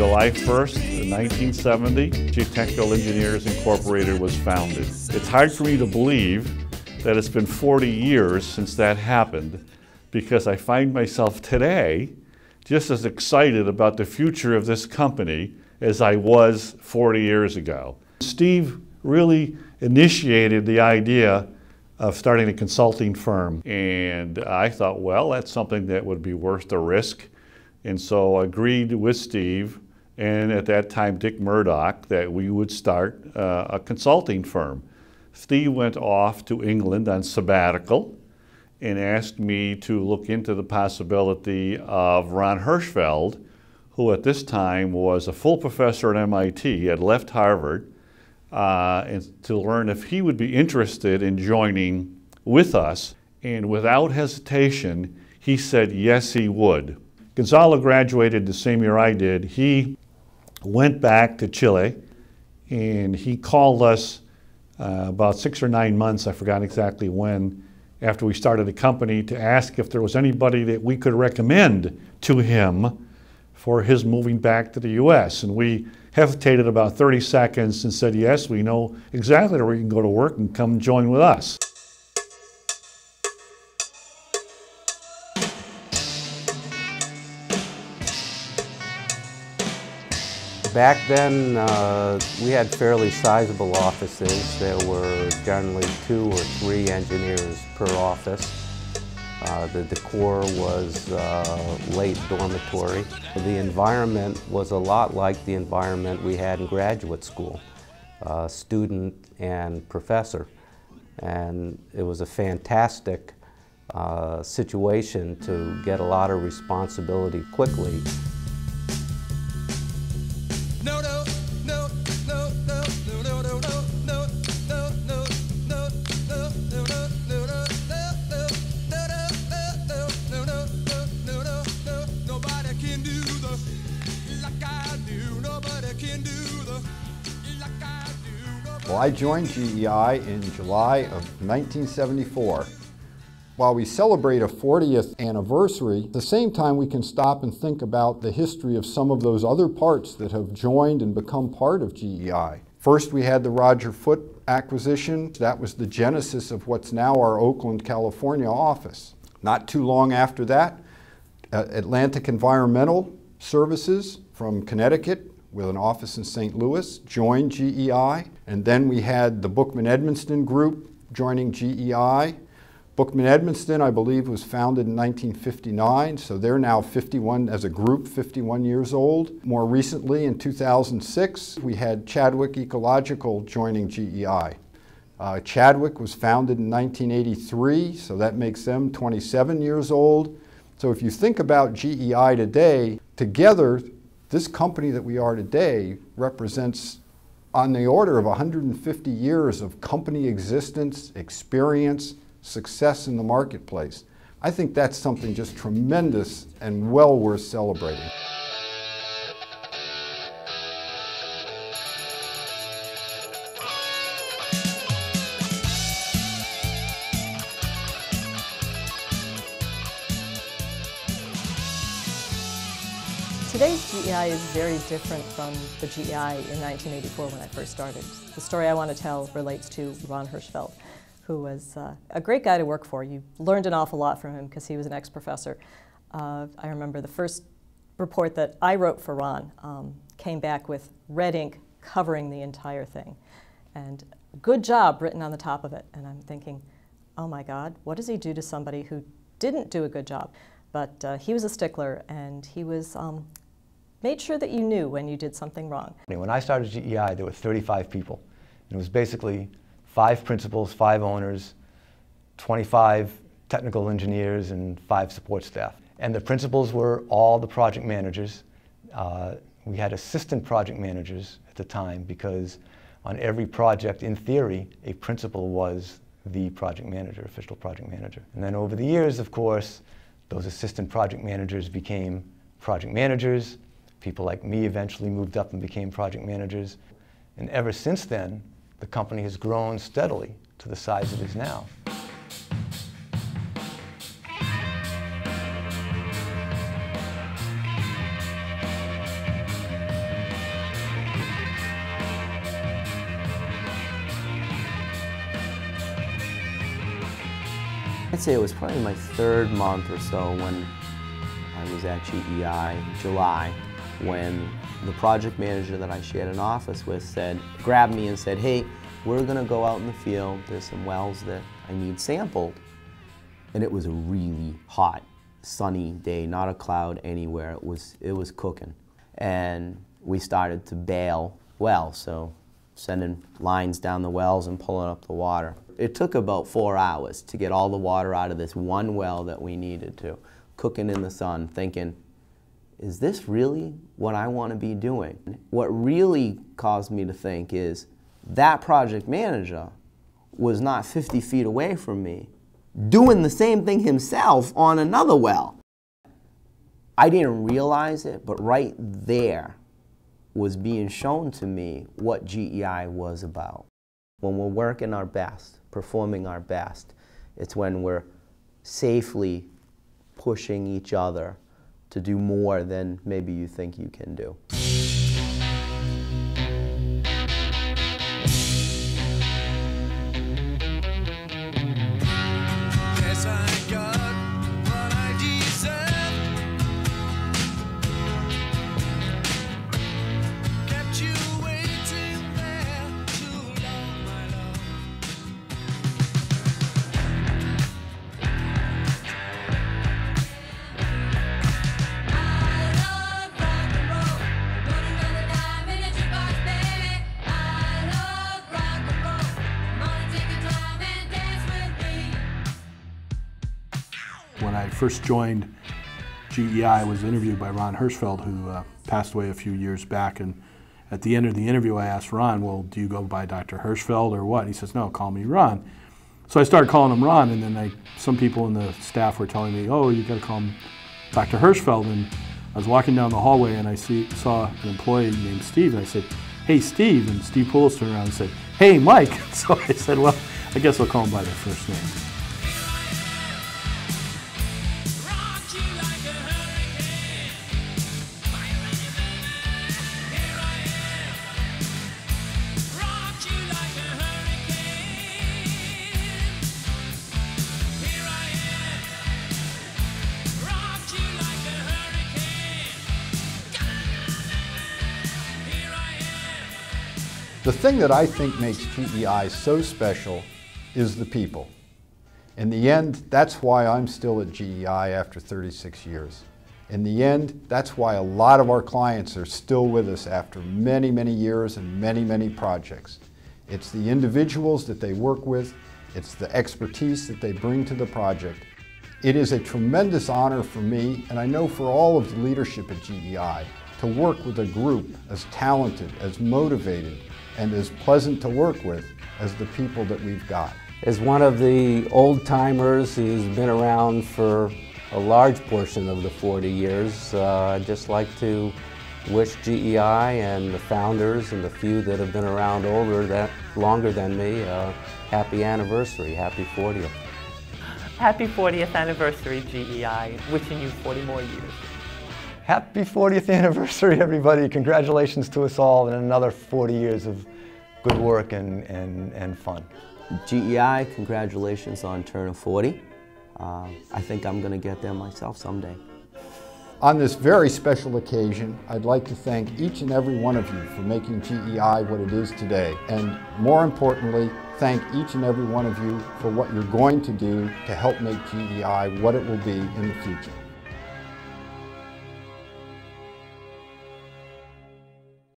July 1st, 1970, GEI Technical Engineers Incorporated was founded. It's hard for me to believe that it's been 40 years since that happened, because I find myself today just as excited about the future of this company as I was 40 years ago. Steve really initiated the idea of starting a consulting firm, and I thought, well, that's something that would be worth the risk. And so I agreed with Steve, and at that time Dick Murdock, that we would start a consulting firm. Steve went off to England on sabbatical and asked me to look into the possibility of Ron Hirschfeld, who at this time was a full professor at MIT, had left Harvard, and to learn if he would be interested in joining with us. And without hesitation, he said yes, he would. Gonzalo graduated the same year I did. He went back to Chile, and he called us about 6 or 9 months, I forgot exactly when, after we started the company, to ask if there was anybody that we could recommend to him for his moving back to the US. And we hesitated about 30 seconds and said, yes, we know exactly where you can go to work and come join with us. Back then, we had fairly sizable offices. There were generally 2 or 3 engineers per office. The decor was late dormitory. The environment was a lot like the environment we had in graduate school, student and professor. And it was a fantastic situation to get a lot of responsibility quickly. Well, I joined GEI in July of 1974. While we celebrate a 40th anniversary, at the same time we can stop and think about the history of some of those other parts that have joined and become part of GEI. First, we had the Roger Foote acquisition. That was the genesis of what's now our Oakland, California office. Not too long after that, Atlantic Environmental Services from Connecticut, with an office in St. Louis, joined GEI. And then we had the Bookman Edmonston Group joining GEI. Bookman Edmonston, I believe, was founded in 1959, so they're now 51, as a group, 51 years old. More recently, in 2006, we had Chadwick Ecological joining GEI. Chadwick was founded in 1983, so that makes them 27 years old. So if you think about GEI today, together, this company that we are today represents on the order of 150 years of company existence, experience, success in the marketplace. I think that's something just tremendous and well worth celebrating. Today's GEI is very different from the GEI in 1984 when I first started. The story I want to tell relates to Ron Hirschfeld, who was a great guy to work for. You learned an awful lot from him because he was an ex-professor. I remember the first report that I wrote for Ron came back with red ink covering the entire thing. And good job written on the top of it. And I'm thinking, oh my God, what does he do to somebody who didn't do a good job? But he was a stickler, and he was made sure that you knew when you did something wrong. When I started GEI, there were 35 people. And it was basically 5 principals, 5 owners, 25 technical engineers, and 5 support staff. And the principals were all the project managers. We had assistant project managers at the time because on every project, in theory, a principal was the project manager, official project manager. And then over the years, of course, those assistant project managers became project managers. People like me eventually moved up and became project managers. And ever since then, the company has grown steadily to the size it is now. I'd say it was probably my third month or so when I was at GEI in July, when the project manager that I shared an office with grabbed me and said, hey, we're going to go out in the field. There's some wells that I need sampled. And it was a really hot, sunny day, not a cloud anywhere. It was cooking. And we started to bail wells, so sending lines down the wells and pulling up the water. It took about 4 hours to get all the water out of this one well that we needed to, cooking in the sun, thinking, is this really what I want to be doing? What really caused me to think is that project manager was not 50 feet away from me, doing the same thing himself on another well. I didn't realize it, but right there was being shown to me what GEI was about. When we're working our best, performing our best, it's when we're safely pushing each other to do more than maybe you think you can do. When I first joined GEI, I was interviewed by Ron Hirschfeld, who passed away a few years back. And at the end of the interview, I asked Ron, well, do you go by Dr. Hirschfeld or what? He says, no, call me Ron. So I started calling him Ron, and then some people in the staff were telling me, oh, you got to call him Dr. Hirschfeld. And I was walking down the hallway, and I saw an employee named Steve, and I said, hey, Steve. And Steve Poulos turned around and said, hey, Mike. So I said, well, I guess I'll call him by their first name. The thing that I think makes GEI so special is the people. In the end, that's why I'm still at GEI after 36 years. In the end, that's why a lot of our clients are still with us after many, many years and many, many projects. It's the individuals that they work with, it's the expertise that they bring to the project. It is a tremendous honor for me, and I know for all of the leadership at GEI, to work with a group as talented, as motivated, and as pleasant to work with as the people that we've got. As one of the old-timers who's been around for a large portion of the 40 years, I'd just like to wish GEI and the founders and the few that have been around longer than me, happy anniversary, happy 40th. Happy 40th anniversary, GEI. Wishing you 40 more years. Happy 40th anniversary, everybody. Congratulations to us all and another 40 years of good work and fun. GEI, congratulations on turning 40. I think I'm going to get there myself someday. On this very special occasion, I'd like to thank each and every one of you for making GEI what it is today. And more importantly, thank each and every one of you for what you're going to do to help make GEI what it will be in the future.